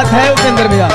बात है उपेंद्र भैया।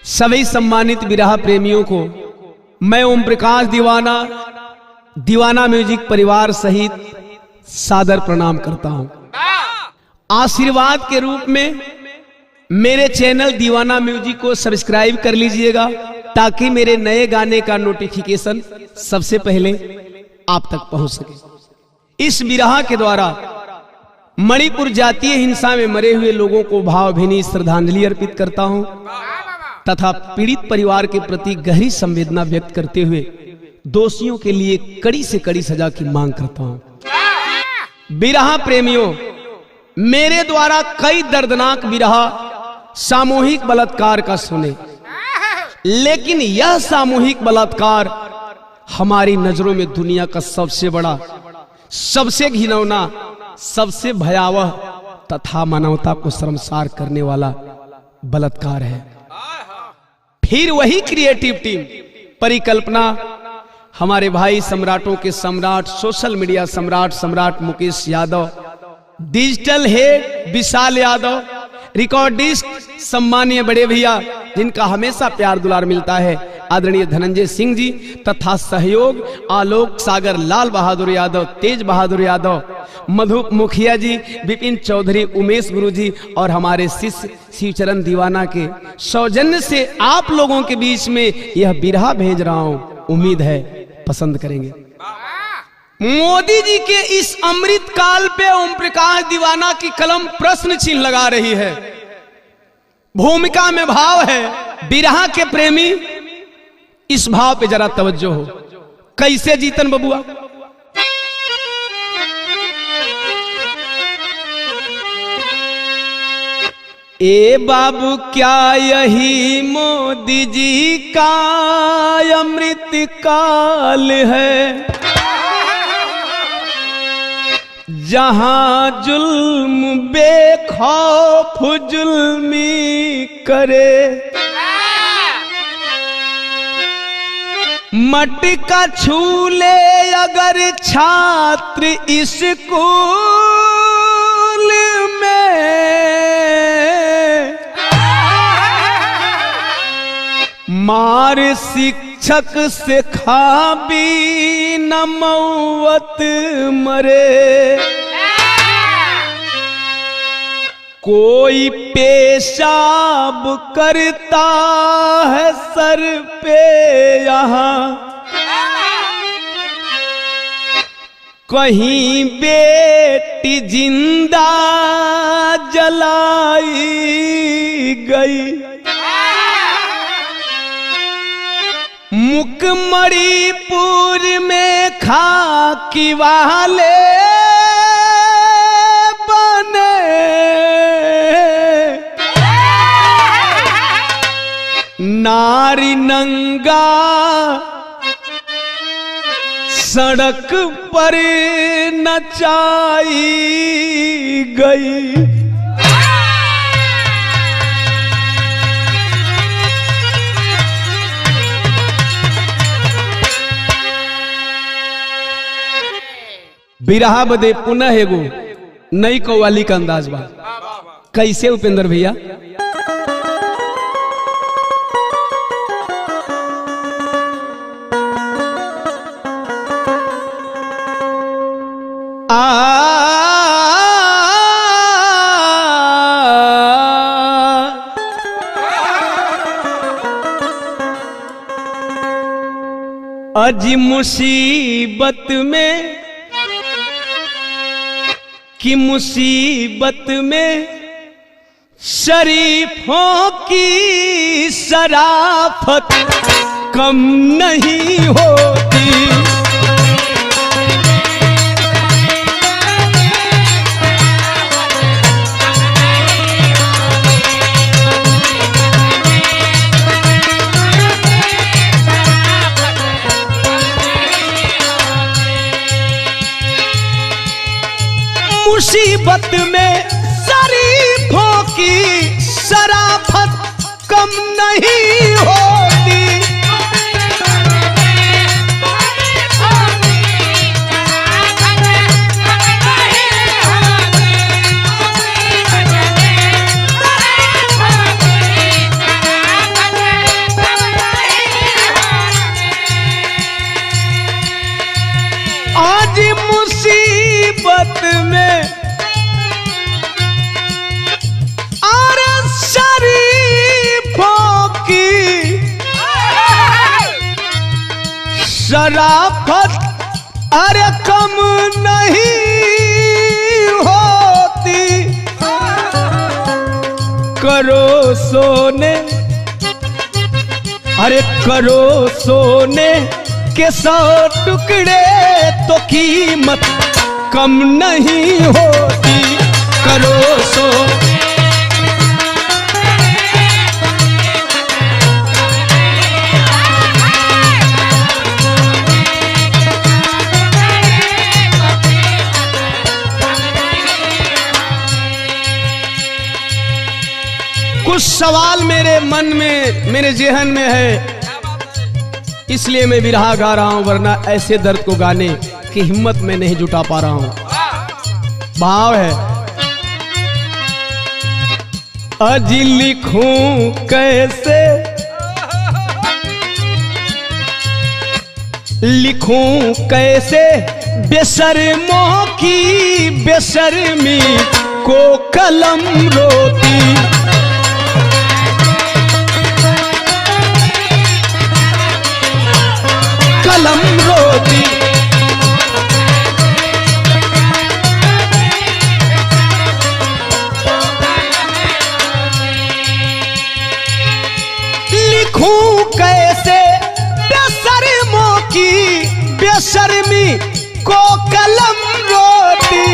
सभी सम्मानित विरह प्रेमियों को मैं ओम प्रकाश दीवाना म्यूजिक परिवार सहित सादर प्रणाम करता हूं। आशीर्वाद के रूप में मेरे चैनल दीवाना म्यूजिक को सब्सक्राइब कर लीजिएगा ताकि मेरे नए गाने का नोटिफिकेशन सबसे पहले आप तक पहुंच सके। इस विरह के द्वारा मणिपुर जातीय हिंसा में मरे हुए लोगों को भावभीनी श्रद्धांजलि अर्पित करता हूं तथा पीड़ित परिवार के प्रति गहरी संवेदना व्यक्त करते हुए दोषियों के लिए कड़ी से कड़ी सजा की मांग करता हूं। विरह प्रेमियों, मेरे द्वारा कई दर्दनाक विरह सामूहिक बलात्कार का सुने, लेकिन यह सामूहिक बलात्कार हमारी नजरों में दुनिया का सबसे बड़ा, सबसे घिनौना, सबसे भयावह तथा मानवता को शर्मसार करने वाला बलात्कार है। फिर वही क्रिएटिव टीम परिकल्पना हमारे भाई सम्राटों के सम्राट, सोशल मीडिया सम्राट मुकेश यादव, डिजिटल हेड विशाल यादव, रिकॉर्डिस्ट सम्मानीय बड़े भैया जिनका हमेशा प्यार दुलार मिलता है, आदरणीय धनंजय सिंह जी तथा सहयोग आलोक सागर, लाल बहादुर यादव, तेज बहादुर यादव, मधु मुखिया जी, विपिन चौधरी, उमेश गुरु जी और हमारे शिष्य शिवचरण दीवाना के सौजन्य से आप लोगों के बीच में यह विरह भेज रहा हूं। उम्मीद है पसंद करेंगे। मोदी जी के इस अमृत काल पे ओम प्रकाश दीवाना की कलम प्रश्न चिन्ह लगा रही है। भूमिका में भाव है। विरह के प्रेमी इस भाव पे जरा तवज्जो हो। कैसे जीतन बबुआ? ए बाबू क्या यही मोदी जी का अमृत काल है, जहां जुल्म बेखौफ जुल्मी करे, मटका छूले अगर छात्र स्कूल में, मार शिक्षक से खा भी न मौत मरे, कोई पेशाब करता है सर पे यहाँ, कहीं बेटी जिंदा जलाई गई, मुकमणिपुर में खाकी वाले नारी नंगा सड़क पर नचाई गई। बिरहा बदे पुनः एगो नई कव्वाली का अंदाज बा। कैसे उपेंद्र भैया? अजी मुसीबत में कि मुसीबत में शरीफों की शराफत कम नहीं होती। मुसीबत में शरीफों की शराफत कम नहीं होती। आज मुसीबत में और शरीफों की शराफत अरे कम नहीं होती। करो सोने अरे करो सोने के 100 टुकड़े तो कीमत कम नहीं होती। करो सो कुछ सवाल मेरे मन में मेरे जेहन में है, इसलिए मैं बिरहा गा रहा हूं, वरना ऐसे दर्द को गाने की हिम्मत में नहीं जुटा पा रहा हूं। भाव है अजी लिखूं कैसे लिखूं कैसे बेशर्मों की बेशर्मी को कलम रोती। कलम रोती लिखूं कैसे बेशर्मों की बेशर्मी को कलम रोती।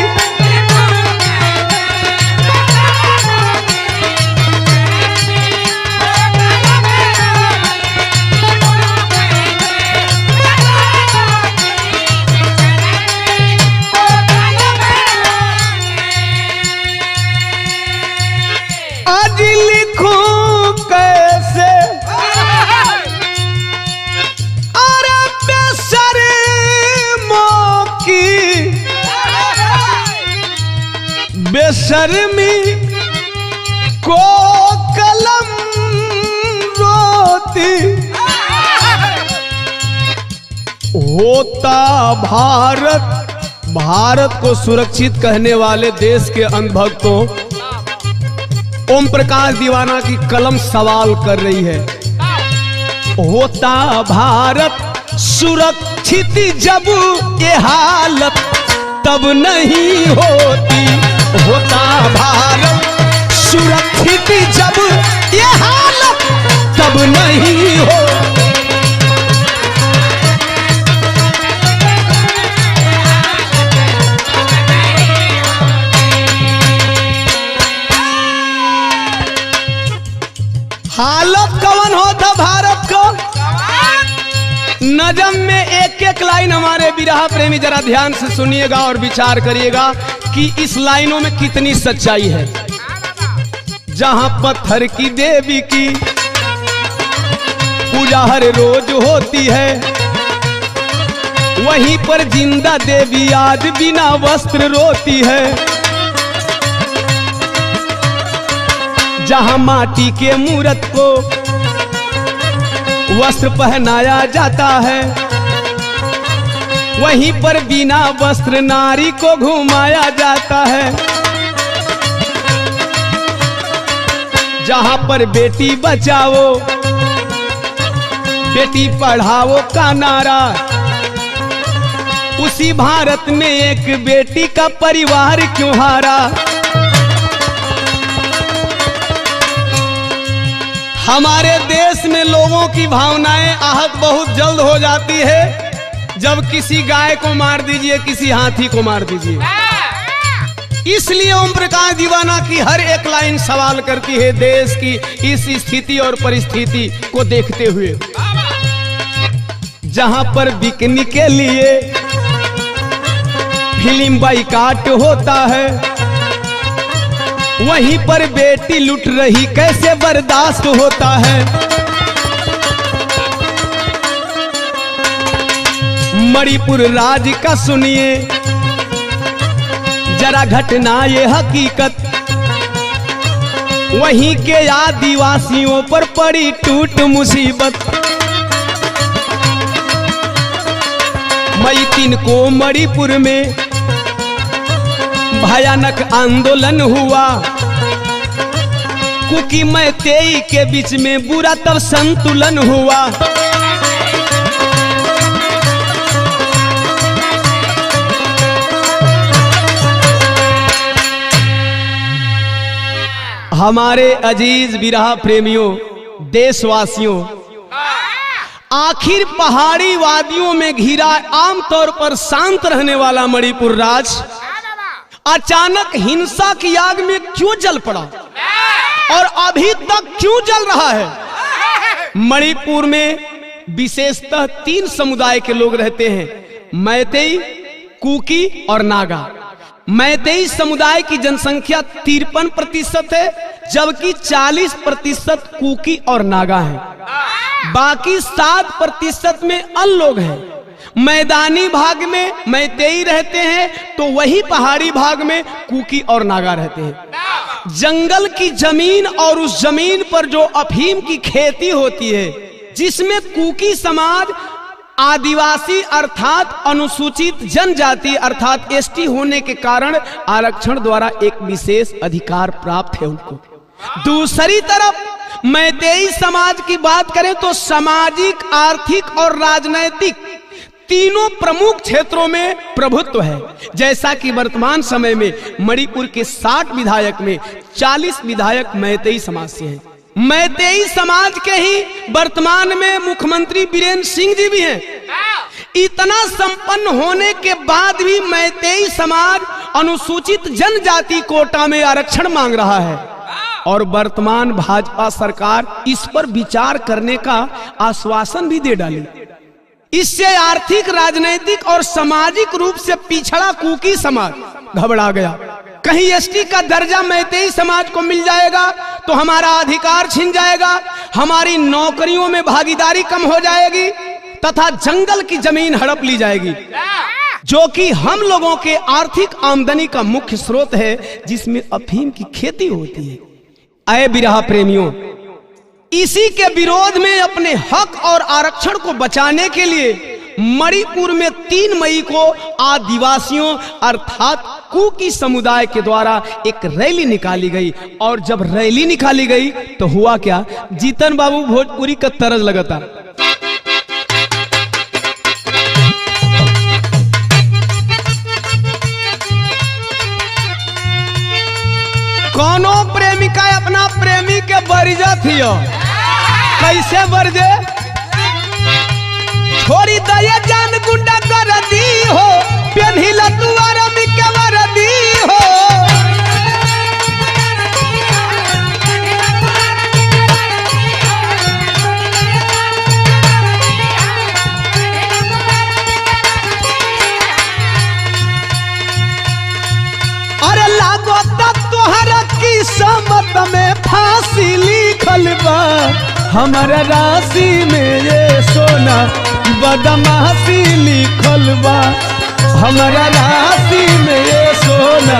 आज लिखूं कैसे और बेशर्मों की बेशर्मी को कलम रोती। होता भारत को सुरक्षित कहने वाले देश के अंधभक्तों ओम प्रकाश दीवाना की कलम सवाल कर रही है। होता भारत सुरक्षित जब ये हालत तब नहीं होती। होता भारत सुरक्षित जब ये हालत तब नहीं होती। हालत कवन होता भारत को। नजम में एक एक लाइन हमारे बिरहा प्रेमी जरा ध्यान से सुनिएगा और विचार करिएगा कि इस लाइनों में कितनी सच्चाई है। जहां पत्थर की देवी की पूजा हर रोज होती है, वहीं पर जिंदा देवी आज बिना वस्त्र रोती है। जहां माटी के मूरत को वस्त्र पहनाया जाता है, वहीं पर बिना वस्त्र नारी को घुमाया जाता है। जहां पर बेटी बचाओ बेटी पढ़ाओ का नारा, उसी भारत में एक बेटी का परिवार क्यों हारा। हमारे देश में लोगों की भावनाएं आहत बहुत जल्द हो जाती है जब किसी गाय को मार दीजिए, किसी हाथी को मार दीजिए। इसलिए ओम प्रकाश दीवाना की हर एक लाइन सवाल करती है देश की इस स्थिति और परिस्थिति को देखते हुए। जहां पर बिकने के लिए फिल्म बाइकाट होता है, वहीं पर बेटी लुट रही कैसे बर्दाश्त होता है। मणिपुर राज्य का सुनिए जरा घटना ये हकीकत, वहीं के आदिवासियों पर पड़ी टूट मुसीबत। मई 3 को मणिपुर में भयानक आंदोलन हुआ, कुकी मैतेई के बीच में बुरा तब संतुलन हुआ। हमारे अजीज बिरहा प्रेमियों, देशवासियों, आखिर पहाड़ी वादियों में घिरा आमतौर पर शांत रहने वाला मणिपुर राज्य अचानक हिंसा की आग में क्यों जल पड़ा और अभी तक क्यों जल रहा है। मणिपुर में विशेषतः 3 समुदाय के लोग रहते हैं, मैतेई, कुकी और नागा। मैतेई समुदाय की जनसंख्या 53% है, जबकि 40% कुकी और नागा है। बाकी 7% में अन्य लोग हैं। मैदानी भाग में मैतेई रहते हैं तो वही पहाड़ी भाग में कुकी और नागा रहते हैं। जंगल की जमीन और उस जमीन पर जो अफीम की खेती होती है, जिसमें कुकी समाज आदिवासी अर्थात अनुसूचित जनजाति अर्थात एसटी होने के कारण आरक्षण द्वारा एक विशेष अधिकार प्राप्त है उनको। दूसरी तरफ मैतेई समाज की बात करें तो सामाजिक, आर्थिक और राजनैतिक तीनों प्रमुख क्षेत्रों में प्रभुत्व है। जैसा कि वर्तमान समय में मणिपुर के 60 विधायक में 40 विधायक मैतेई समाज से हैं। मैतेई समाज के ही वर्तमान में मुख्यमंत्री बीरेन्द्र सिंह जी भी हैं। इतना संपन्न होने के बाद भी मैतेई समाज अनुसूचित जनजाति कोटा में आरक्षण मांग रहा है और वर्तमान भाजपा सरकार इस पर विचार करने का आश्वासन भी दे डाली। इससे आर्थिक, राजनीतिक और सामाजिक रूप से पिछड़ा कुकी समाज घबरा गया। कहीं एसटी का दर्जा मैतेई समाज को मिल जाएगा तो हमारा अधिकार छिन जाएगा, हमारी नौकरियों में भागीदारी कम हो जाएगी तथा जंगल की जमीन हड़प ली जाएगी, जो कि हम लोगों के आर्थिक आमदनी का मुख्य स्रोत है, जिसमें अफीम की खेती होती है। आए बिरहा प्रेमियों, इसी के विरोध में अपने हक और आरक्षण को बचाने के लिए मणिपुर में 3 मई को आदिवासियों अर्थात कुकी समुदाय के द्वारा एक रैली निकाली गई। और जब रैली निकाली गई तो हुआ क्या, जीतन बाबू भोजपुरी का तरज लगता। कौनो प्रेमिका अपना प्रेमी के बरिजा थी, कैसे बरजे, छोड़ी दया जान गुंडा कर दी हो, पेन्हिला तुआरा में के वरदी हो। बा हमारा राशि में ये सोना बदमाशी लिखल बा हमारा राशि में ये सोना।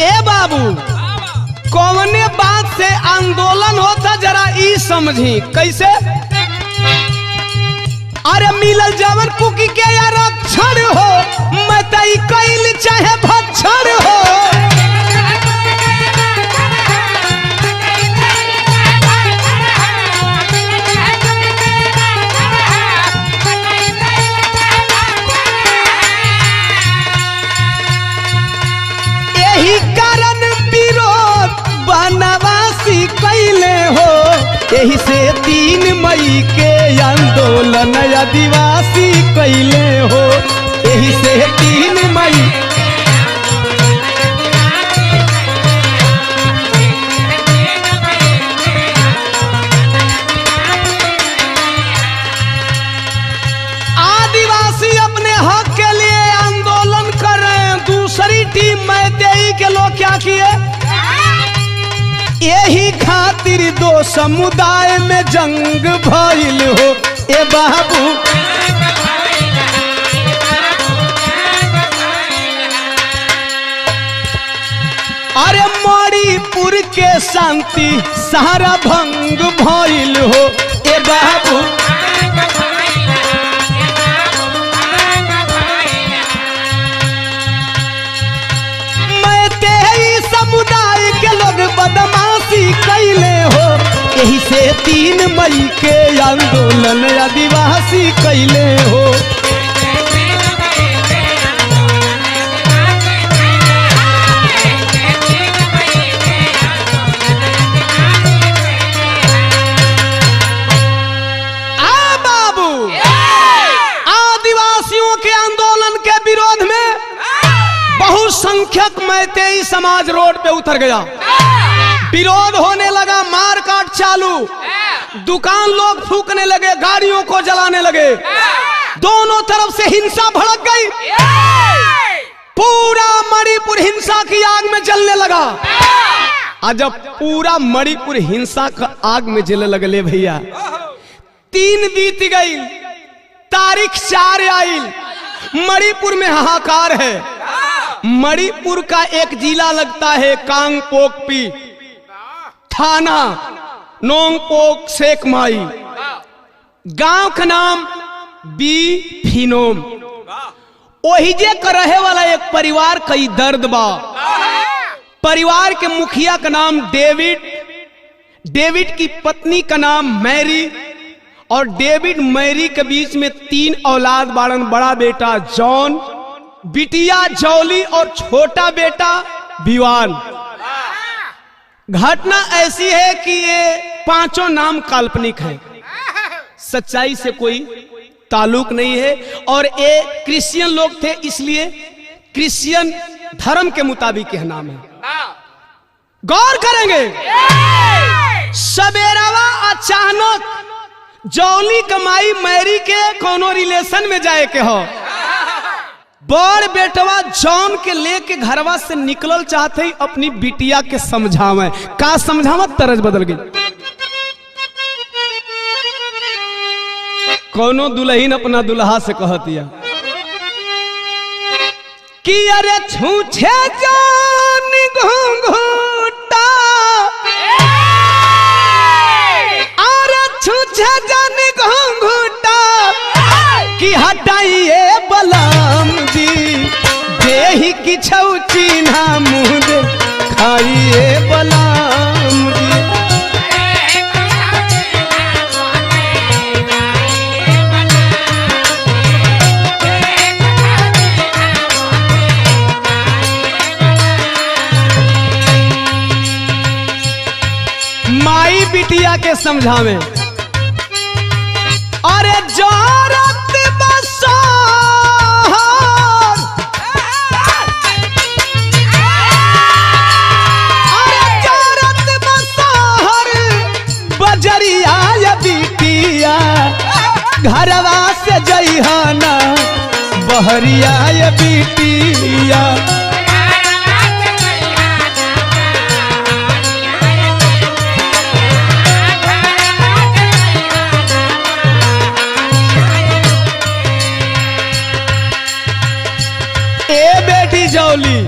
ए बाबू कौने बात से आंदोलन होता जरा ई समझी कैसे। अरे मिलल जवन कुकी के या रक्षण हो मैं तई कैल चाहे भक्षण हो। यही कारण विरोध बनवासी कैले हो यही से 3 मई के आंदोलन आदिवासी कैले हो यही से 3 मई। आदिवासी अपने हक के लिए आंदोलन कर रहे हैं। दूसरी टीम मैतेई के लोग क्या किए यही खातिर 2 समुदाय में जंग भइल हो। ए बाबू अरे मणिपुर के शांति सारा भंग भइल हो। ए बाबू मैतेई समुदाय के लोग बदमाशी कैले हो यही से 3 मई के आंदोलन आदिवासी कैले हो। आ बाबू आदिवासियों के आंदोलन के विरोध में बहुसंख्यक मैतेई समाज रोड पे उतर गया। विरोध होने लगा मार काट चालू दुकान लोग फूंकने लगे गाड़ियों को जलाने लगे दोनों तरफ से हिंसा भड़क गई। पूरा मणिपुर हिंसा की आग में जलने लगा। आज जब पूरा मणिपुर हिंसा का आग में जलने लगले भैया 3 बीत गई तारीख 4 आई मणिपुर में हाहाकार है। मणिपुर का एक जिला लगता है कांगपोकपी थाना नोंगपोक सेकमाई गांव का नाम बी फिनोम ओहिजे का रहे वाला एक परिवार कई दर्द बा। परिवार के मुखिया का नाम डेविड की पत्नी का नाम मैरी और डेविड मैरी के बीच में 3 औलाद बाड़न। बड़ा बेटा जॉन बिटिया जौली और छोटा बेटा विवान। घटना ऐसी है कि ये 5 नाम काल्पनिक है सच्चाई से कोई ताल्लुक नहीं है और ये क्रिश्चियन लोग थे इसलिए क्रिश्चियन धर्म के मुताबिक यह नाम है। गौर करेंगे सवेरावा अचानक जौली कमाई मैरी के कोनो रिलेशन में जाए के हो बड़ बेटवा जॉन के लेके घरवा से निकलल चाहते ही अपनी बिटिया के समझावे का समझावत तरज बदल गई। कोनो दुल्हन अपना दुल्हा से कहतिया कि अरे छूछे जान घूंघूटा अरे छूछे जान घूंघूटा कि हटाइए बलम जी देही की छौ चिन्हा मुँह दे खाइए बलम जी। माई बिटिया के समझावे अरे जोरत बसोहर अरे जोरत बसोहर बजरिया या बिटिया घरवा से से जइहाना बहरिया ये बिटिया। जौली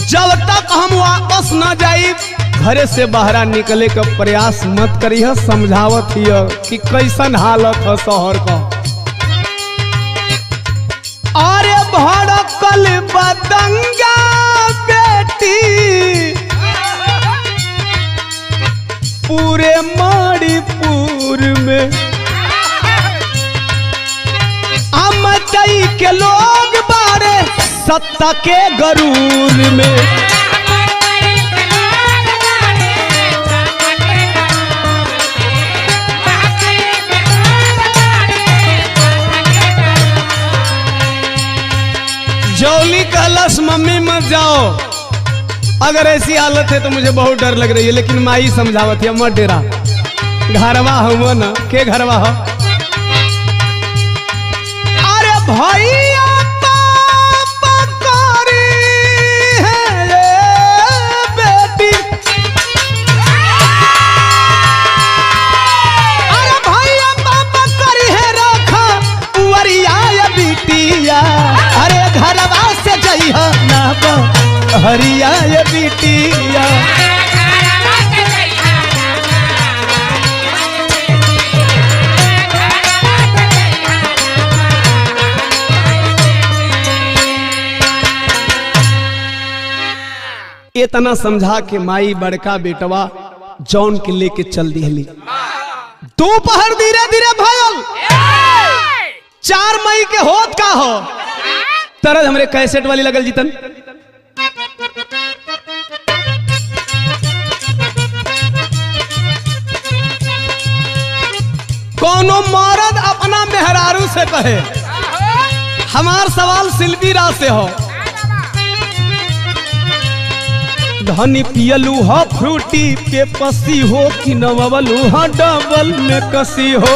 जब तक हम वापस न जाई घरे से बाहर निकले का प्रयास मत करिए। समझावत हिय कि कैसन हालत है शहर का। अरे भड़कल बदंगा बेटी पूरे मणिपुर में। अमतई के लोग बारे सत्ता के गरूर में। जौली कहलस मम्मी मत जाओ, अगर ऐसी हालत है तो मुझे बहुत डर लग रही है। लेकिन माई समझावत है मत डेरा, घरवा हम न के घरवा हो। अरे भैया अरे घरवा से जइहा ना बहरिया ये बिटिया। इतना समझा के माई बड़का बेटवा जौन के लेके चल दिहली। दोपहर धीरे धीरे भयल 4 मई के होत का हो तरह हमरे कैसेट वाली लगल जीतन। कोनो मर्द अपना मेहरारू से कहे, हमार सवाल शिल्पी राज से हो। धनी पियलू हो फ्रूटी के पसी हो कि नवलू हो डबल में कसी हो।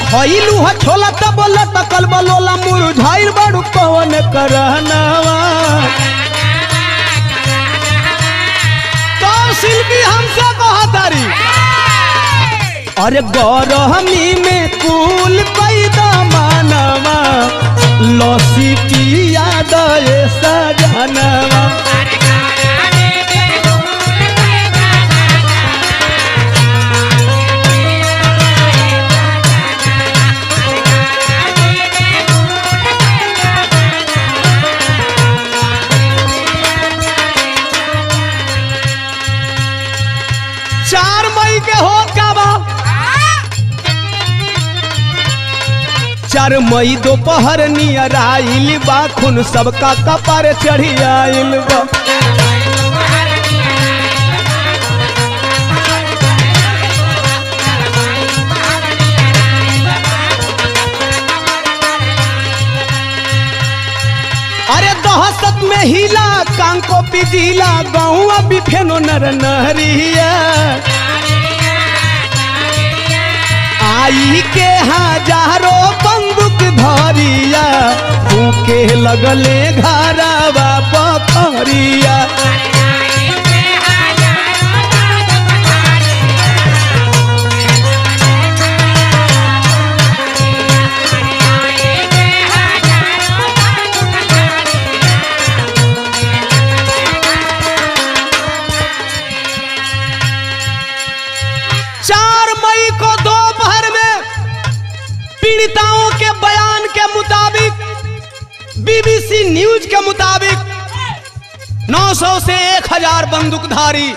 खइलू ह छोला त बोला तकल बलोला मुरझाइल बड़ू कौन करहनावा। तो शिल्पी हमसे कहा तारी अरे गौरहमी में कुल पैदा मानवा लौसी पिया दे सजनवा। चार मई दोपहर नियर आइल बा खून सबका कपार चढ़ी आइल बा। अरे दहशत में हिला कांको पिजिला गौआ बिफेनो नर नहरिया। आई के हजारों बंदूक धरिया फूके लगले घरवा पखरिया। पीड़िताओं के बयान के मुताबिक बीबीसी न्यूज के मुताबिक 900 से 1000 बंदूकधारी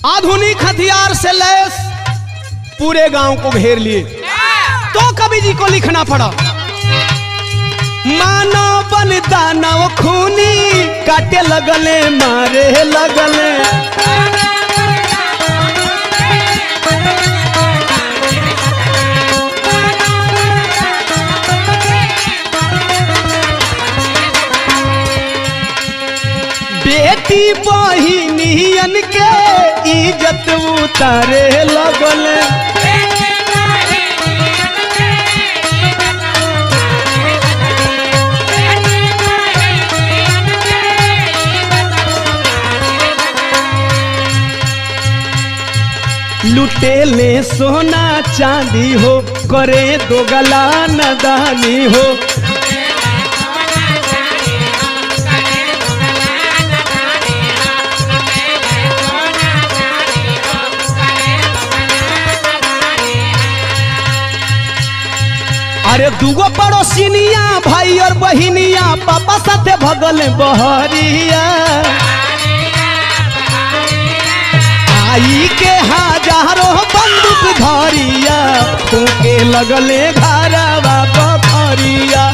आधुनिक हथियार से लैस पूरे गांव को घेर लिए। तो कवि जी को लिखना पड़ा मानव बन दानव खूनी काटे लगले मारे लगले। बेटी बहिनियन के इज्जत उतारे लगल। लुटेले सोना चांदी हो, करे दो गला नदानी हो। अरे दुगो पड़ोसिनिया भाई और बहिनिया पापा साथे भगल बहरिया। आई के हजारों बंदूक धारिया, फूके लगले घरवा बखरिया।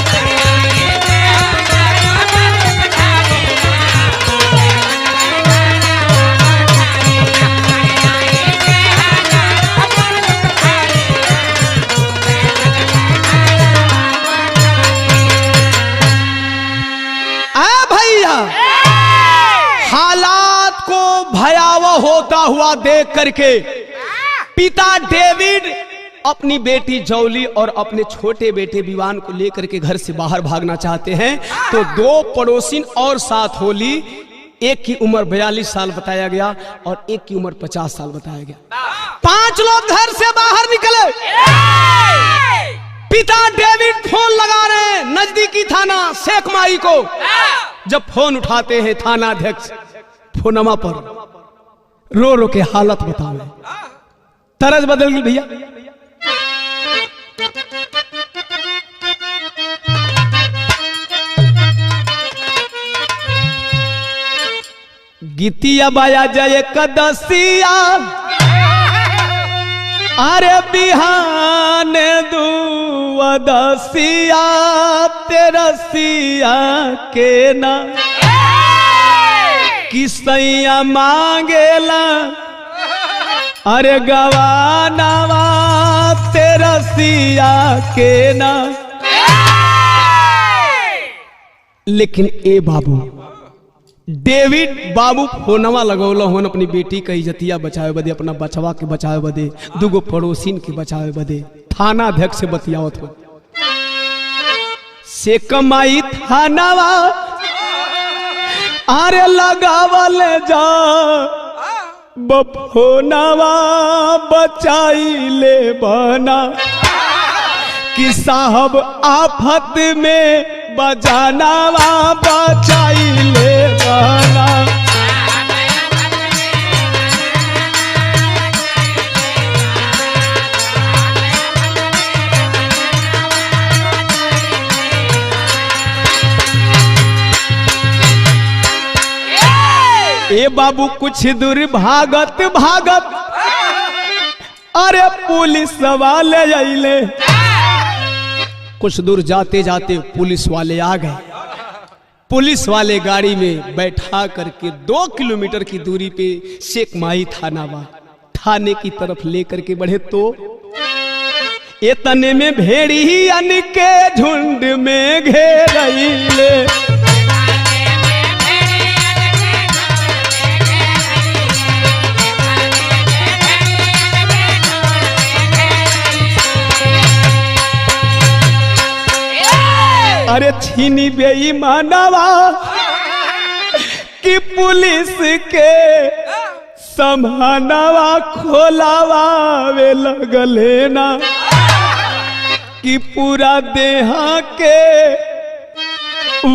हालात को भयावह होता हुआ देख करके पिता डेविड अपनी बेटी जौली और अपने छोटे बेटे विवान को लेकर के घर से बाहर भागना चाहते हैं। तो दो पड़ोसिन और साथ होली, एक की उम्र 42 साल बताया गया और एक की उम्र 50 साल बताया गया। 5 लोग घर से बाहर निकले। पिता डेविड फोन लगा रहे हैं नजदीकी थाना शेख माई को। जब फोन उठाते हैं थाना अध्यक्ष फोनमा पर रो रो के हालत बताओ, तरज बदल गई भैया। गीतिया बाया जय कदसिया, अरे बिहान दुआदसिया तेरसिया के ना किसैया मांगेला, अरे गवानवा तेरसिया के ना। लेकिन ए बाबू डेविड बाबू फोनवा लगौला होन अपनी बेटी का इज्जतिया बचावे बदे, अपना बचवा के बचावे बदे, दुगो पड़ोसिन के बचावे बदे थाना अध्यक्ष से बतियावत हो। से कमाई थानावा अरे लगावल जा बफोनवा बचाई ले बना कि साहब आफत में बजानावा बचाई ले बना। ए बाबू कुछ दूर भागत भागत अरे पुलिस वाले आइले। कुछ दूर जाते जाते पुलिस वाले आ गए। पुलिस वाले गाड़ी में बैठा करके 2 किलोमीटर की दूरी पे शेख माई थाने की तरफ लेकर के बढ़े तो इतने में भेड़ियन के झुंड में घेरइले। अरे छीनी बेईमानवा कि पुलिस के समानवा खोलावा वे लगले ना कि पूरा देहा के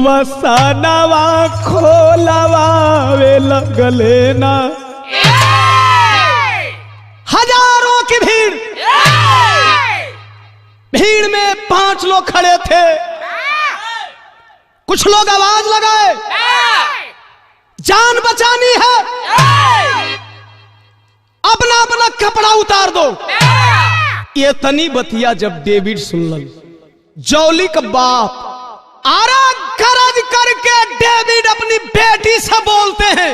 वसानवा खोलावा वे लगले ना। हजारों की भीड़ में 5 लोग खड़े थे। कुछ लोग आवाज लगाए जान बचानी है, अपना अपना कपड़ा उतार दो। ये तनी बतिया जब डेविड सुनल, जौली का बाप आरा गरज करके डेविड अपनी बेटी से बोलते हैं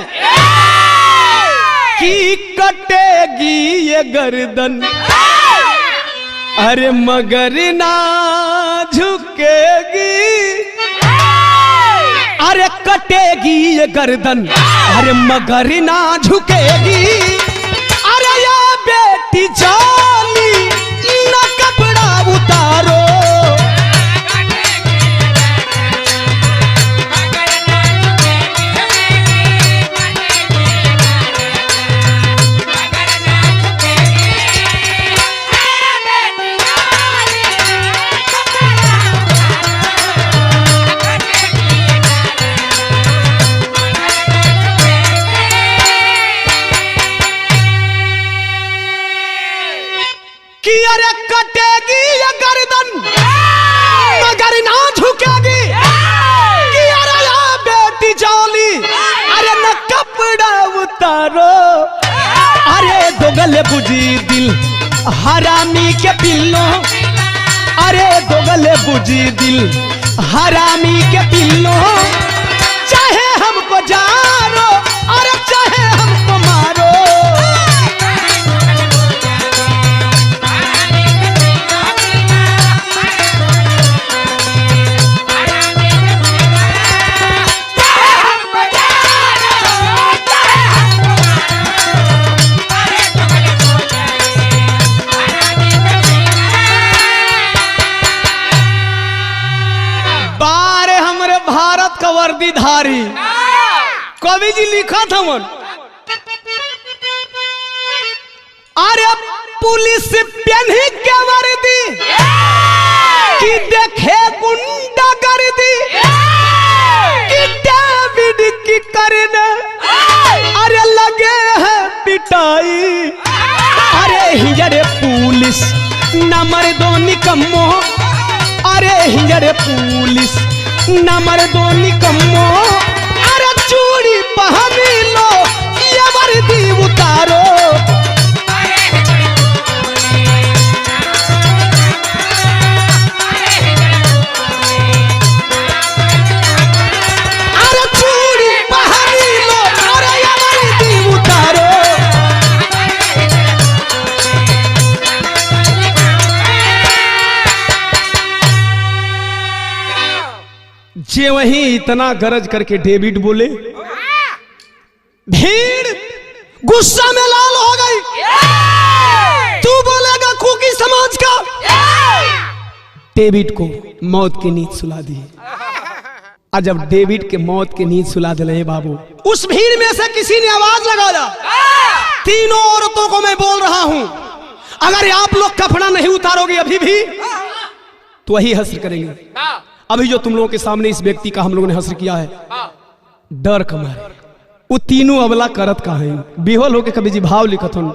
कि कटेगी ये गर्दन, अरे मगर ना झुकेगी, अरे कटेगी ये गर्दन, अरे मगर ना झुकेगी। अरे ये बेटी जाली ना कपड़ा उतारो, कि अरे कटेगी ये गर्दन मगर ना झुकेगी। कि अरे ये बेटी जाली, अरे न कपड़ा उतारो। अरे दो गले बुझी दिल हरामी के पिल्लो, अरे दो गले बुझी दिल हरामी के पिल्लो। चाहे हमको जारो, अरे चाहे हमको मारो। वर्दीधारी कवि जी लिखा था मन, अरे पुलिस पहनी के वर्दी कि देखे गुंडा गर्दी। कि डेविड की करने अरे लगे है पिटाई। अरे हिजड़े पुलिस नंबर 2 निकम्मो, अरे हिजड़े पुलिस नंबर 2 निकम्मो। अरे चूड़ी पहनी लो ये वर्दी उतारो। अरे चूड़ी पहनी लो अरे ये वर्दी उतारो। जे वही इतना गरज करके डेविड बोले, भीड़ गुस्सा में लाल हो गई। तू बोलेगा कुकी समाज का। डेविड को मौत की नींद सुला दी। और जब डेविड के मौत की नींद सुला दिले बाबू, उस भीड़ में से किसी ने आवाज लगाया, तीनों औरतों को मैं बोल रहा हूं, अगर आप लोग कपड़ा नहीं उतारोगे अभी भी तो वही हस्र करेंगे। अभी जो तुम लोगों के सामने इस व्यक्ति का हम लोगों ने हस्र किया है, डर का मारे वो तीनों अबला करत का है। बेहोल होके कभी जी भाव लिखत हूं,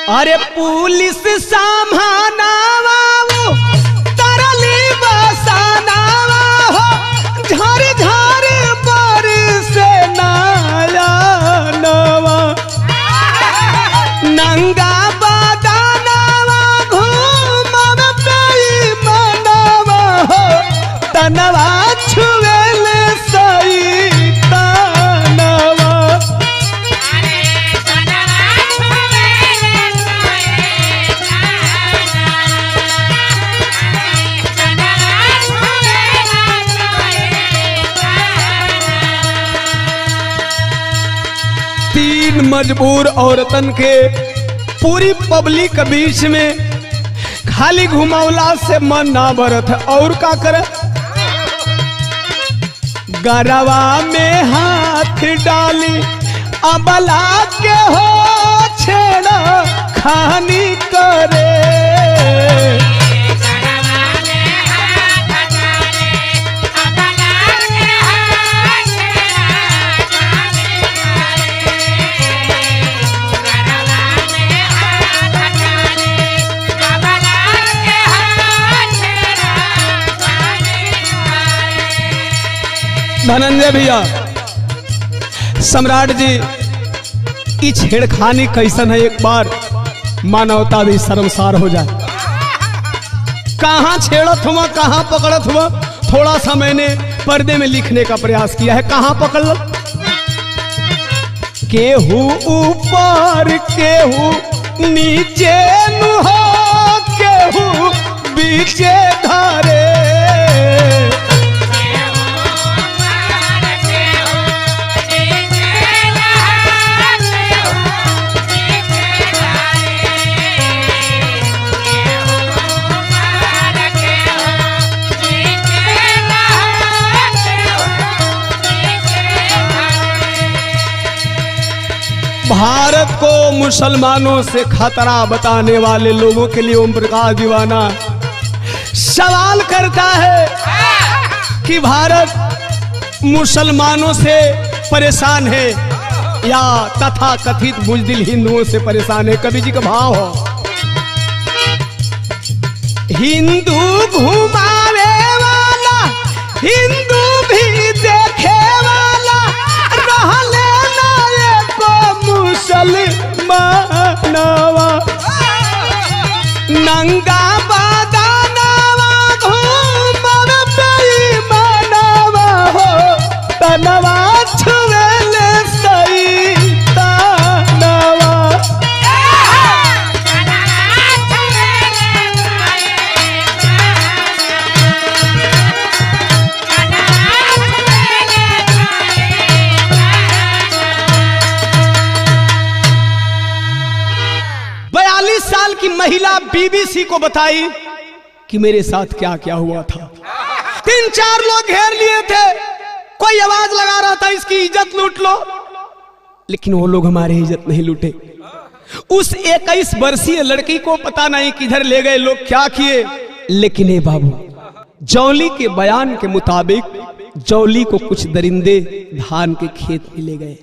अरे पुलिस सामहानावा वो तरली बसानावा हो, झर झर पर से नाया नवा नंगा तनवा छुएले सही तनवा। तीन मजबूर औरतन के पूरी पब्लिक के बीच में खाली घुमावला से मन ना भरत है। और का करे, गरवा में हाथ डाली अबला के हो छेड़ा खानी करे। धनंजय भैया, सम्राट जी, ई छेड़खानी कैसन है, एक बार मानवता भी शर्मसार हो जाए। कहां छेड़त हुआ, कहां पकड़त हुआ, थोड़ा सा मैंने पर्दे में लिखने का प्रयास किया है। कहां पकड़ लो, केहू ऊपर केहू नीचे नु हो, केहू बीचे धारे। भारत को मुसलमानों से खतरा बताने वाले लोगों के लिए ओम प्रकाश दीवाना सवाल करता है कि भारत मुसलमानों से परेशान है या तथा कथित बुजदिल हिंदुओं से परेशान है। कवि जी का भाव हो, हिंदू घुमावे वाला हिंदू भी देखे वाला रहले ना एको मुसलमानवा नंगा बदनवा घूमर बेईमानवा हो तनवा छुएले सैतानवा। साल की महिला बीबीसी को बताई कि मेरे साथ क्या क्या हुआ था। 3-4 लोग घेर लिए थे, कोई आवाज लगा रहा था इसकी इज्जत लूट लो, लेकिन वो लोग हमारी इज्जत नहीं लूटे। उस 21 वर्षीय लड़की को पता नहीं किधर ले गए लोग, क्या किए, लेकिन ए बाबू जौली के बयान के मुताबिक जौली को कुछ दरिंदे धान के खेत में ले गए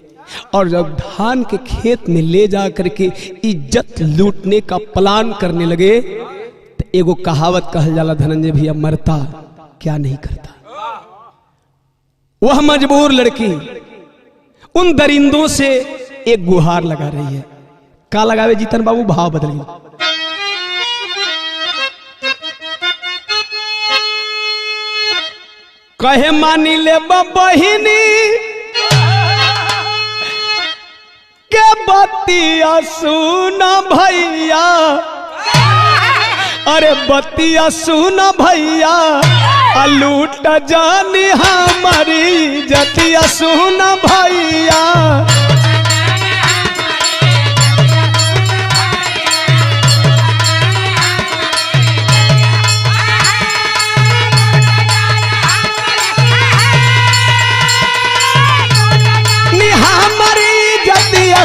और जब धान के खेत में ले जा करके इज्जत लूटने का प्लान करने लगे तो एगो कहावत कहल जाला, धनंजय भैया, मरता क्या नहीं करता। वह मजबूर लड़की उन दरिंदों से एक गुहार लगा रही है। का लगावे जीतन बाबू, भाव बदल गया। कहे मानी ले बहिनी के बतिया सुना भैया, अरे बतिया सुना भैया, लूट जानी हमारी जतिया सुना भैया।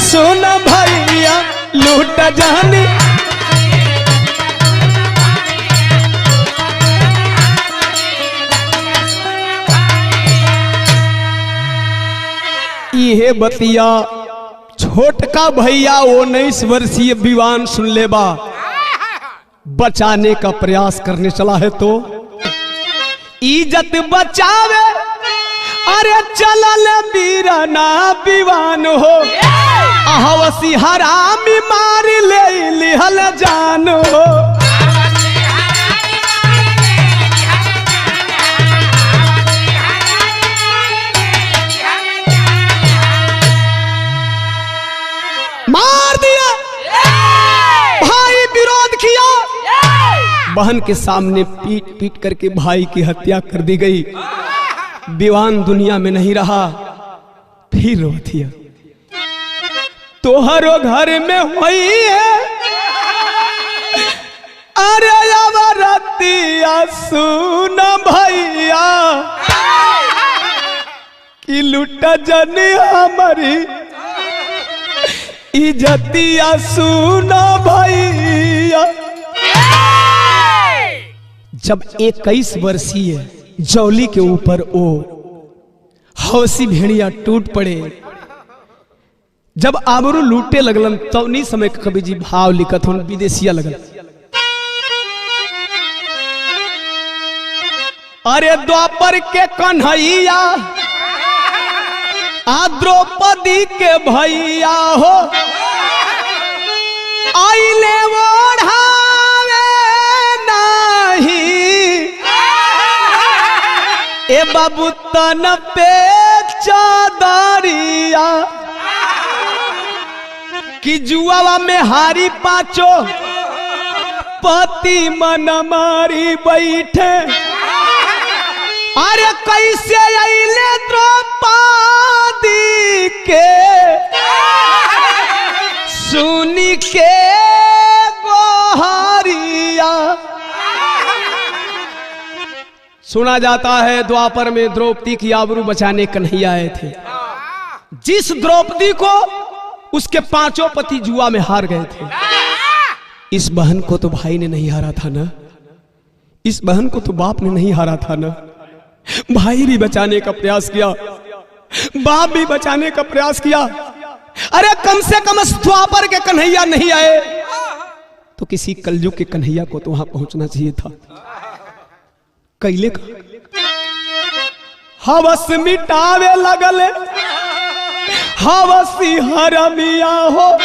सुन भैया लूट जानी, ये बतिया छोटका भैया 19 वर्षीय विवान सुन ले बा, बचाने का प्रयास करने चला है तो इज्जत बचावे, अरे चलल बीराना विवान हो, अहवसी हरामी मार ले लिहल जान हो। मार दिया, भाई विरोध किया, बहन के सामने पीट पीट करके भाई की हत्या कर दी गई। विवान दुनिया में नहीं रहा, फिर रोथिया तोहरो घर में हुई है, अरे रतिया सुन भैया कि लुट जनी हमारी इज्जतिया सुन भैया। जब 21 वर्षीय जौली के ऊपर ओ हौसी भेड़िया टूट पड़े, जब आबरू लूटे लगलन तो नहीं समय कवि जी भाव लिखत हन विदेशिया लगल। अरे द्वापर के कन्हैया द्रौपदी के भैया हो, आइले ओढ़ावे नहीं ए बाबू तन पे चादरिया, कि जुआवा में हारी पाचो पति मन मारी बैठे, अरे कैसे अइले द्रौपदी के सुनी के गोहरिया। सुना जाता है द्वापर में द्रौपदी की आबरू बचाने कन्हैया आए थे। जिस द्रौपदी को उसके 5 पति जुआ में हार गए थे। इस बहन को तो भाई ने नहीं हारा था ना, इस बहन को तो बाप ने नहीं हारा था ना। भाई भी बचाने का प्रयास किया, बाप भी बचाने का प्रयास किया। अरे कम से कम द्वापर के कन्हैया नहीं आए तो किसी कलयुग के कन्हैया को तो वहां पहुंचना चाहिए था। कैले का हवस मिटावे लगले, हवसी हरमिया हो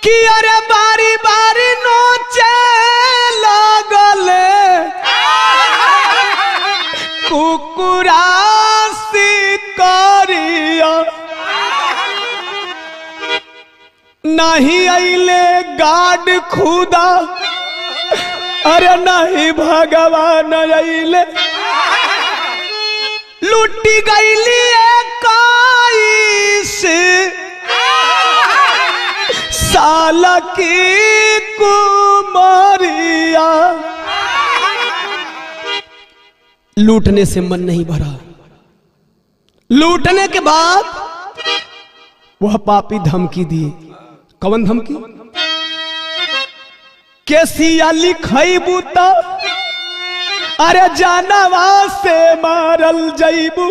कि अरे बारी बारी नोचे लगले कुकुरासी करिया। नहीं अइले गाड खुदा, अरे नहीं भगवान अइले, लुटी गईली काईस साल की कुमारिया। लूटने से मन नहीं भरा, लूटने के बाद वह पापी धमकी दिए। कौन धमकी? केसिया लिखैबू तो अरे जानवा से मारल जैबू,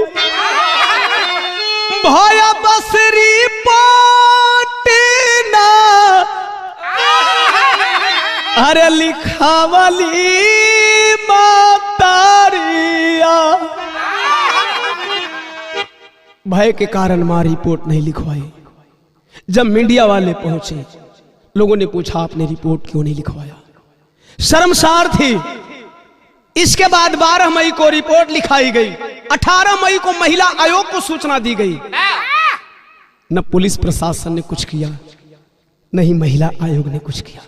भय बसरी पाटिना अरे लिखावली मातारिया। भय के कारण मां रिपोर्ट नहीं लिखवाई। जब मीडिया वाले पहुंचे, लोगों ने पूछा आपने रिपोर्ट क्यों नहीं लिखवाया? शर्मसार थी। इसके बाद 12 मई को रिपोर्ट लिखाई गई। 18 मई को महिला आयोग को सूचना दी गई। न पुलिस प्रशासन ने कुछ किया, नहीं महिला आयोग ने कुछ किया।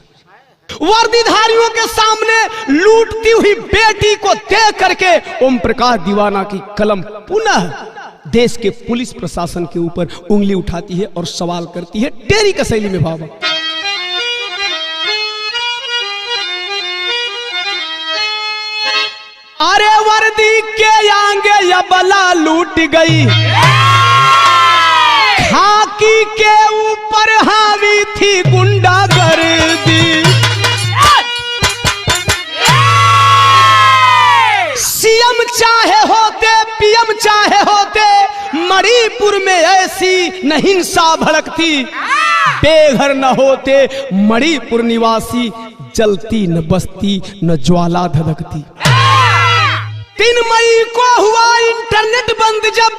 वर्दीधारियों के सामने लूटती हुई बेटी को देख करके ओम प्रकाश दीवाना की कलम पुनः देश के पुलिस प्रशासन के ऊपर उंगली उठाती है और सवाल करती है टेरी का शैली में। बाबा अरे वर्दी के आगे या बला लूट गई, खाकी के ऊपर हावी थी गुंडागर्दी। सीएम चाहे होते, पीएम चाहे होते, मणिपुर में ऐसी न हिंसा भड़कती। बेघर न होते मणिपुर निवासी, जलती न बस्ती न ज्वाला धधकती। 3 मई को हुआ इंटरनेट बंद जब,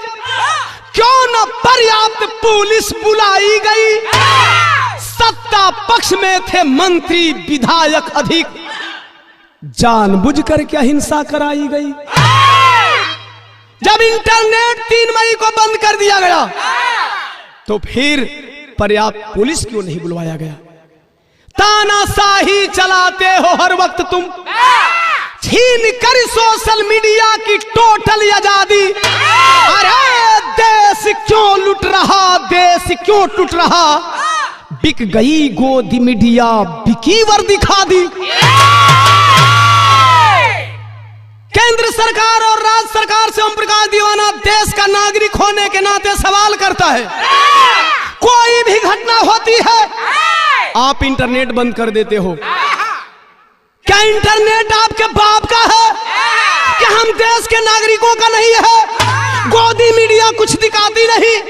क्यों न पर्याप्त पुलिस बुलाई गई। सत्ता पक्ष में थे मंत्री विधायक अधिक, जानबूझकर क्या हिंसा कराई गई। जब इंटरनेट 3 मई को बंद कर दिया गया तो फिर पर्याप्त पुलिस क्यों नहीं बुलवाया गया? तानाशाही चलाते हो हर वक्त तुम, छीन कर सोशल मीडिया की टोटल आजादी। अरे देश क्यों लुट रहा, देश क्यों टूट रहा। बिक गई गोदी मीडिया, बिकी वर्दी खादी। केंद्र सरकार और राज्य सरकार से ओम प्रकाश दीवाना देश का नागरिक होने के नाते सवाल करता है। कोई भी घटना होती है आप इंटरनेट बंद कर देते हो। क्या इंटरनेट आपके बाप का है? क्या हम देश के नागरिकों का नहीं है? गोदी मीडिया कुछ दिखाती नहीं।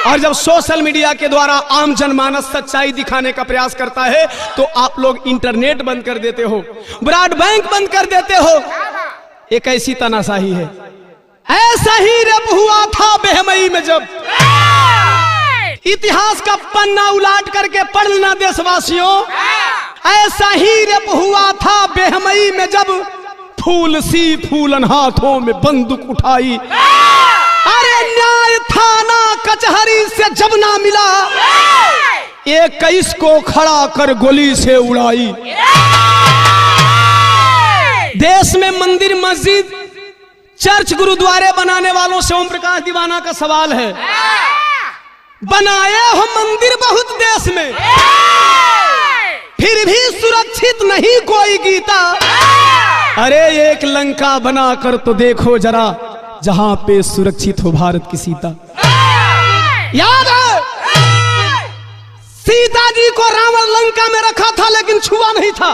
और जब सोशल मीडिया के द्वारा आम जनमानस सच्चाई दिखाने का प्रयास करता है तो आप लोग इंटरनेट बंद कर देते हो, ब्रॉड बैंक बंद कर देते हो। एक ऐसी तानाशाही है। ऐसा ही रेप हुआ था बेहमई में जब। इतिहास का पन्ना उलाट करके पढ़ लेना देशवासियों। ऐसा ही रेप हुआ था बेहमई में जब, फूल सी फूलन हाथों में बंदूक उठाई। अरे न्याय थाना कचहरी से जब ना मिला, 21 को खड़ा कर गोली से उड़ाई। देश में मंदिर, मस्जिद, चर्च, गुरुद्वारे बनाने वालों से ओम प्रकाश दीवाना का सवाल है, बनाए हो मंदिर बहुत देश में, फिर भी सुरक्षित नहीं कोई गीता। अरे एक लंका बनाकर तो देखो जरा, जहां पे सुरक्षित हो भारत की सीता। याद है सीता जी को रावण लंका में रखा था लेकिन छुआ नहीं था।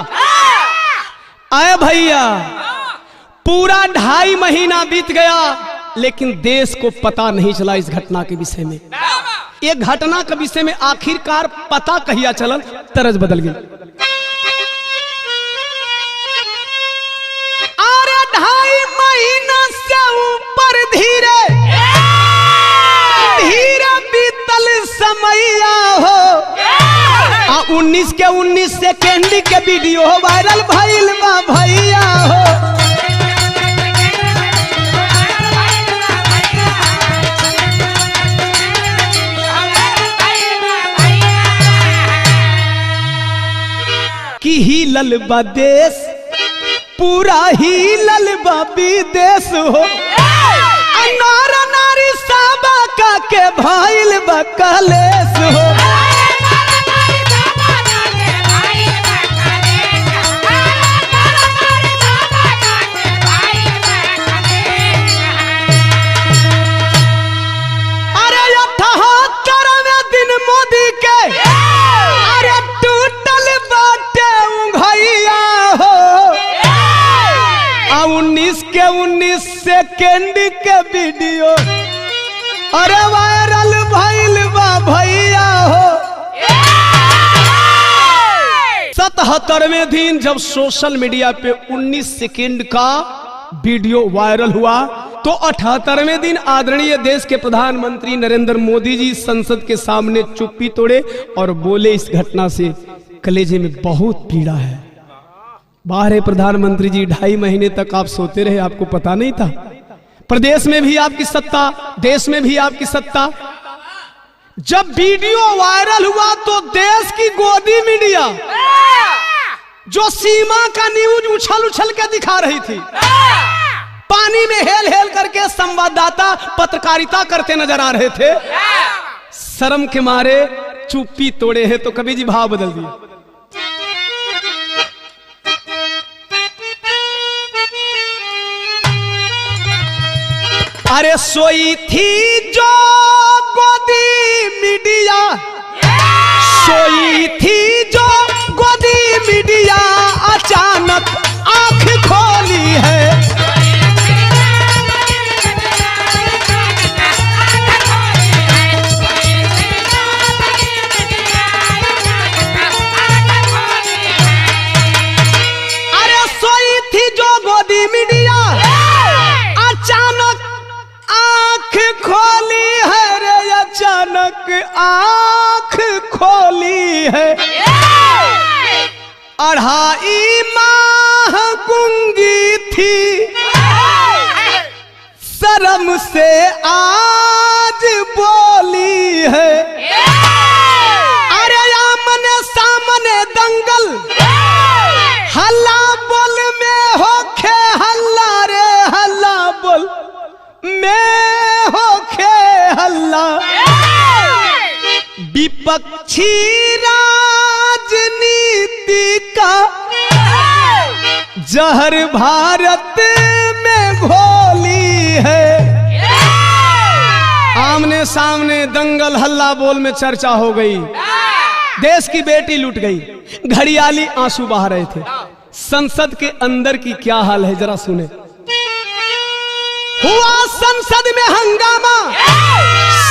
आए भैया, पूरा 2.5 महीना बीत गया लेकिन देश को पता नहीं चला इस घटना के विषय में। ये घटना के विषय में आखिरकार पता कहिया चलल, तरज बदल गई। अरे 2.5 महीना से ऊपर धीरे धीरे बीतल समैया हो। 19 के 19 सेकेंड के वीडियो वायरल भइल बा भैया हो। कि हिलल बा देश, पूरा हिलल बा विदेश हो। नार नारी साबा का के भइल बा कलेश हो। अरे 78वें दिन मोदी के अरे टूटल बाटे उंघैया हो। 19 के 19 सेकेंड के वीडियो अरे वायरल भइल बा भैया हो। 77वें दिन जब सोशल मीडिया पे 19 सेकेंड का वीडियो वायरल हुआ तो 78वें दिन आदरणीय देश के प्रधानमंत्री नरेंद्र मोदी जी संसद के सामने चुप्पी तोड़े और बोले, इस घटना से कलेजे में बहुत पीड़ा है। बाहर प्रधानमंत्री जी 2.5 महीने तक आप सोते रहे, आपको पता नहीं था। प्रदेश में भी आपकी सत्ता, देश में भी आपकी सत्ता। जब वीडियो वायरल हुआ तो देश की गोदी मीडिया जो सीमा का न्यूज उछल उछल के दिखा रही थी, पानी में हेल हेल करके संवाददाता पत्रकारिता करते नजर आ रहे थे। शर्म के मारे चुप्पी तोड़े हैं तो कभी जी भाव बदल दिए। अरे सोई थी जो गोदी मीडिया, सोई थी जो गोदी मीडिया, अचानक आंख खोली है। अरे सोई थी जो गोदी मीडिया, अचानक आंख खोली है रे, अचानक आंख खोली है। 2.5 माह गूंगी थी, शर्म से आज बोली है। अरे आमने सामने दंगल, हल्ला बोल में होखे हल्ला रे, हल्ला बोल में होखे हल्ला। विपक्षी राजनीति का जहर भारत में घोली है। आमने सामने दंगल हल्ला बोल में चर्चा हो गई, देश की बेटी लुट गई, घड़ियाली आंसू बहा रहे थे। संसद के अंदर की क्या हाल है जरा सुने। हुआ संसद में हंगामा,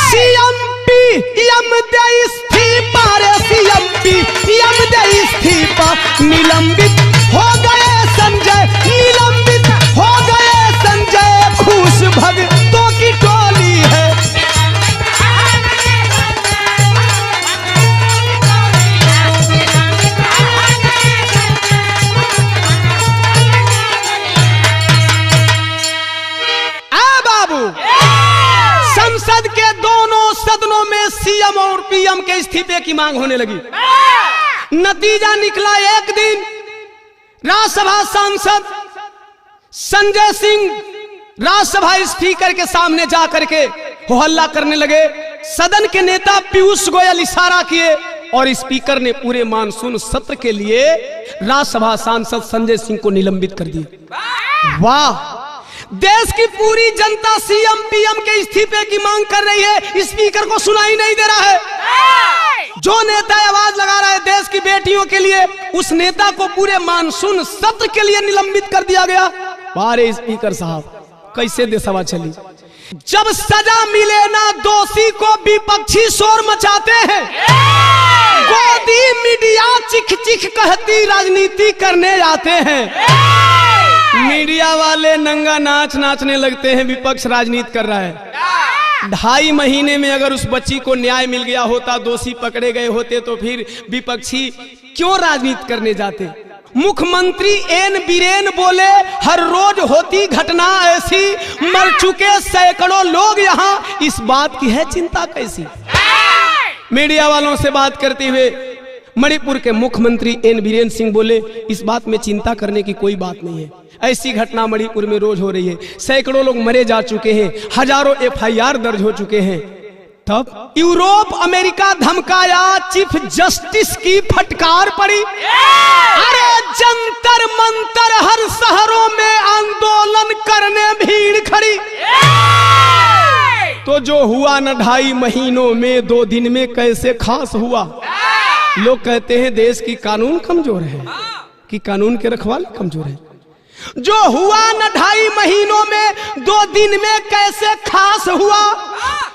सीएम पीएम दे इस्तीफा रे, सीएम पीएम दे इस्तीफा। निलंबित हो गए संजय, निलंबित हो गए संजय, खुश भक्तों की टोली है। संसद के दोनों सदनों में सीएम और पीएम के इस्तीफे की मांग होने लगी। नतीजा निकला, एक दिन राज्यसभा सांसद संजय सिंह राज्यसभा स्पीकर के सामने जाकर के हो हल्ला करने लगे। सदन के नेता पीयूष गोयल इशारा किए और स्पीकर ने पूरे मानसून सत्र के लिए राज्यसभा सांसद संजय सिंह को निलंबित कर दिया। वाह, देश की पूरी जनता सीएम पीएम के इस्तीफे की मांग कर रही है, स्पीकर को सुनाई नहीं दे रहा है। जो नेता आवाज लगा रहा है देश की बेटियों के लिए, उस नेता को पूरे मानसून सत्र के लिए निलंबित कर दिया गया। बारे स्पीकर साहब, कैसे देशवा चली? जब सजा मिले ना दोषी को विपक्षी शोर मचाते हैं, गोदी मीडिया चिख चिख कहती राजनीति करने आते हैं। मीडिया वाले नंगा नाच नाचने लगते हैं, विपक्ष राजनीति कर रहा है। 2.5 महीने में अगर उस बच्ची को न्याय मिल गया होता, दोषी पकड़े गए होते, तो फिर विपक्षी क्यों राजनीति करने जाते? मुख्यमंत्री एन बीरेन बोले, हर रोज होती घटना ऐसी, मर चुके सैकड़ों लोग यहाँ, इस बात की है चिंता कैसी? मीडिया वालों से बात करते हुए मणिपुर के मुख्यमंत्री एन बीरेन सिंह बोले, इस बात में चिंता करने की कोई बात नहीं है। ऐसी घटना मणिपुर में रोज हो रही है, सैकड़ों लोग मरे जा चुके हैं, हजारों FIR दर्ज हो चुके हैं। तब यूरोप अमेरिका धमकाया, चीफ जस्टिस की फटकार पड़ी। अरे जंतर मंतर हर शहरों में आंदोलन करने भीड़ खड़ी। तो जो हुआ न 2.5 महीनों में, 2 दिन में कैसे खास हुआ? लोग कहते हैं देश की कानून कमजोर है, कि कानून के रखवाले कमजोर है। जो हुआ न 2.5 महीनों में, 2 दिन में कैसे खास हुआ?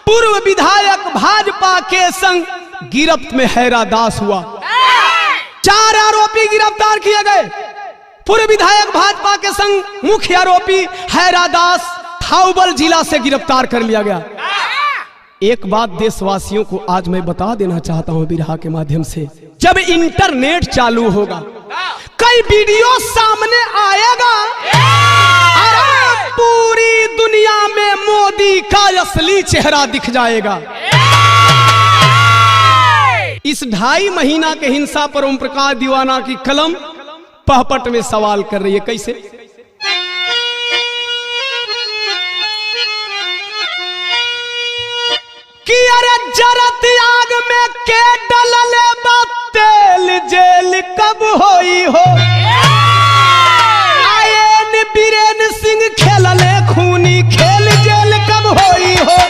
पूर्व विधायक भाजपा के संग गिरफ्त में हैरादास हुआ। 4 आरोपी गिरफ्तार किए गए। पूर्व विधायक भाजपा के संग मुख्य आरोपी हैरादास थाउबल जिला से गिरफ्तार कर लिया गया। एक बात देशवासियों को आज मैं बता देना चाहता हूं बिरहा के माध्यम से, जब इंटरनेट चालू होगा, कई वीडियो सामने आएगा, अरे पूरी दुनिया में मोदी का असली चेहरा दिख जाएगा। इस 2.5 महीना के हिंसा पर ओम प्रकाश दीवाना की कलम पहपट में सवाल कर रही है, कैसे? कि अरे जरत आग में के डलले तेल जेल कब होई हो? आयन बीरेन सिंह खेलले खूनी खेल, जेल कब होई हो?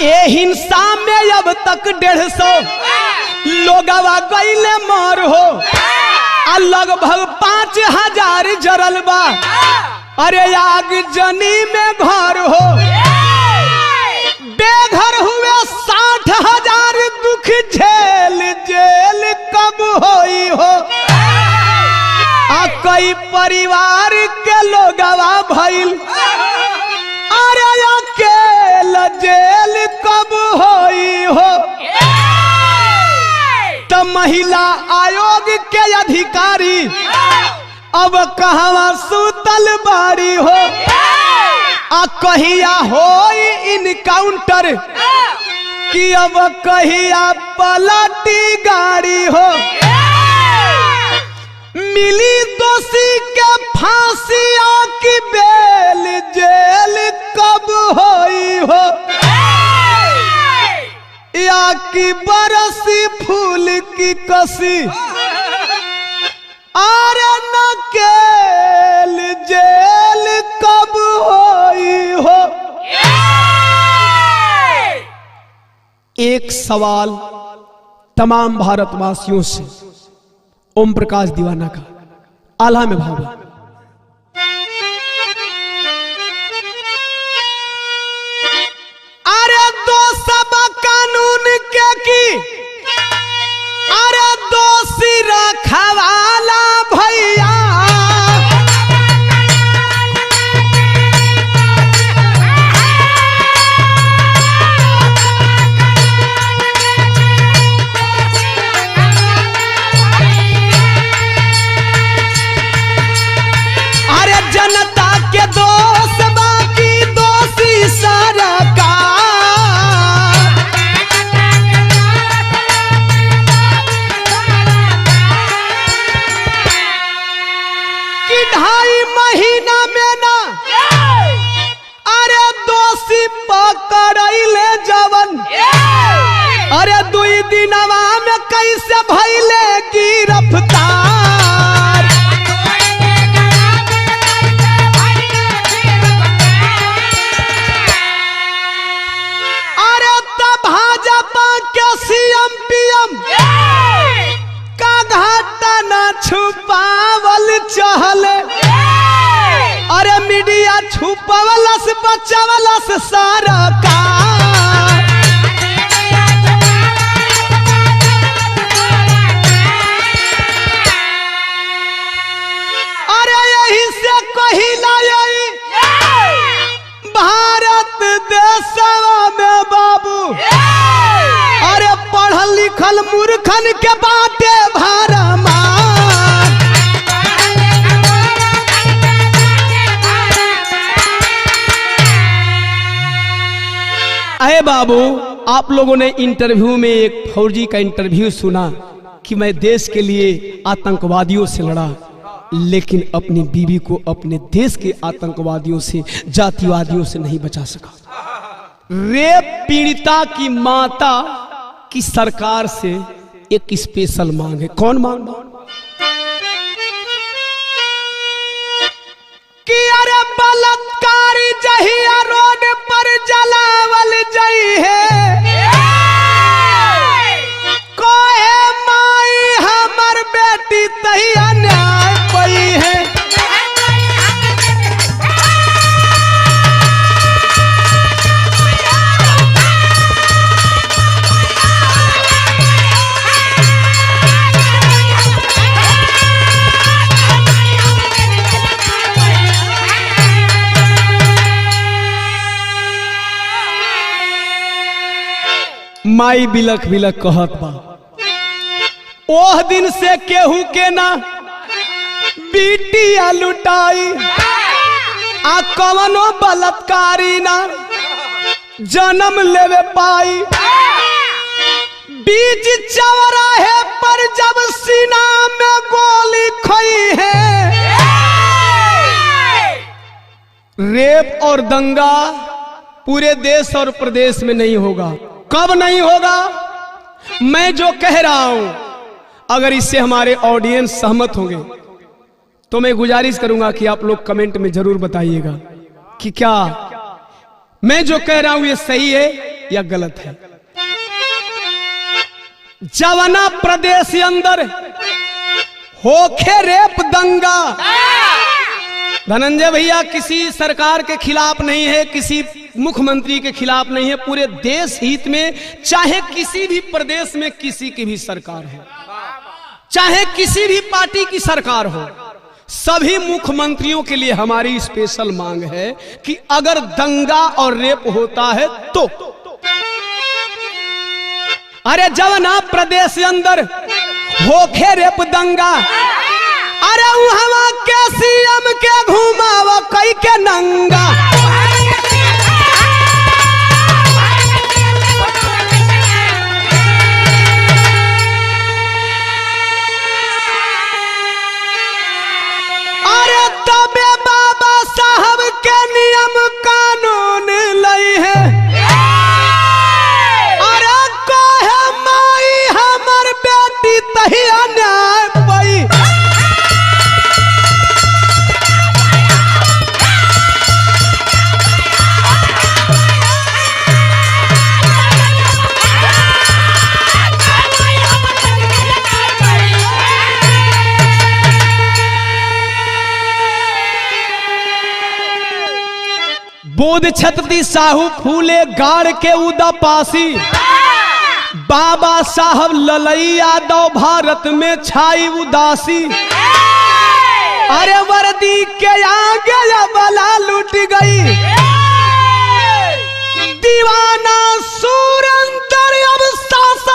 ये हिंसा में अब तक 150 लोगवा गईले मर हो, और लगभग 5000 जरल बा। अरे आग जनी में घर हो, बेघर हुए 60,000 दुख झेल, जेल कब होई हो? आ कई परिवार के लोगवा भइल, अरे अकेला जेल कब होई हो? तो महिला आयोग के अधिकारी अब कहवा सुतल बाड़ी हो? आ कहिया होई इनकाउंटर, कि अब कहिया पलटी गाड़ी हो? मिली दोषी के फांसिया की बेल, जेल कब होई हो? या की बरसी फूल की कसी, अरे नकेल जेल कब होई हो? एक सवाल तमाम भारतवासियों से ओम प्रकाश दीवाना का आला में भाव है। अरे दो सब कानून के की, अरे दोषी रखवाला भैया, पकड़ैले जवन अरे 2 दिनवा में कैसे भइले गिरफ्तार। अरे तब भाजपा के सीएम पीएम का घाटा न छुपावल चहले। अरे मीडिया छुपावलस बचावलस सारा का। अरे यही से कहिला यही भारत देशवा में बाबू अरे पढ़ल लिखल मूर्खन के बाटे भारमा। अरे बाबू आप लोगों ने इंटरव्यू में एक फौजी का इंटरव्यू सुना कि मैं देश के लिए आतंकवादियों से लड़ा, लेकिन अपनी बीवी को अपने देश के आतंकवादियों से जातिवादियों से नहीं बचा सका। रेप पीड़िता की माता की सरकार से एक स्पेशल मांग है। कौन मांग? कि अरे बलात्कारी जहिया रोड पर जलावल जई है कोहे माई हमर बेटी तहिया न्याय पई है। माई बिलख बिलख कहत बा ओह दिन से केहू के ना बिटिया लुटाई आ कवनो बलात्कारी ना जन्म लेवे पाई। बीच चौराहे पर जब सीना में गोली खोई है रेप और दंगा पूरे देश और प्रदेश में नहीं होगा। कब नहीं होगा? मैं जो कह रहा हूं अगर इससे हमारे ऑडियंस सहमत होंगे तो मैं गुजारिश करूंगा कि आप लोग कमेंट में जरूर बताइएगा कि क्या मैं जो कह रहा हूं ये सही है या गलत है। जवाना प्रदेश के अंदर होखे रेप दंगा, धनंजय भैया किसी सरकार के खिलाफ नहीं है, किसी मुख्यमंत्री के खिलाफ नहीं है, पूरे देश हित में चाहे किसी भी प्रदेश में किसी की भी सरकार हो, चाहे किसी भी पार्टी की सरकार हो, सभी मुख्यमंत्रियों के लिए हमारी स्पेशल मांग है कि अगर दंगा और रेप होता है तो अरे जवाना प्रदेश के अंदर होखे रेप दंगा अरे वहां के सीएम के घुमावा कई के नंगा। अरे तबे बाबा साहब के नियम कानून लई है अरे कहे माई हमर बेटी तहिया न्याय पई। बोध छत्रपति साहू फूले गाड़ के उदा पासी बाबा साहब ललई यादव भारत में छाई उदासी। अरे वर्दी के आगे बला लूट गई दीवाना सुरंदर अब सास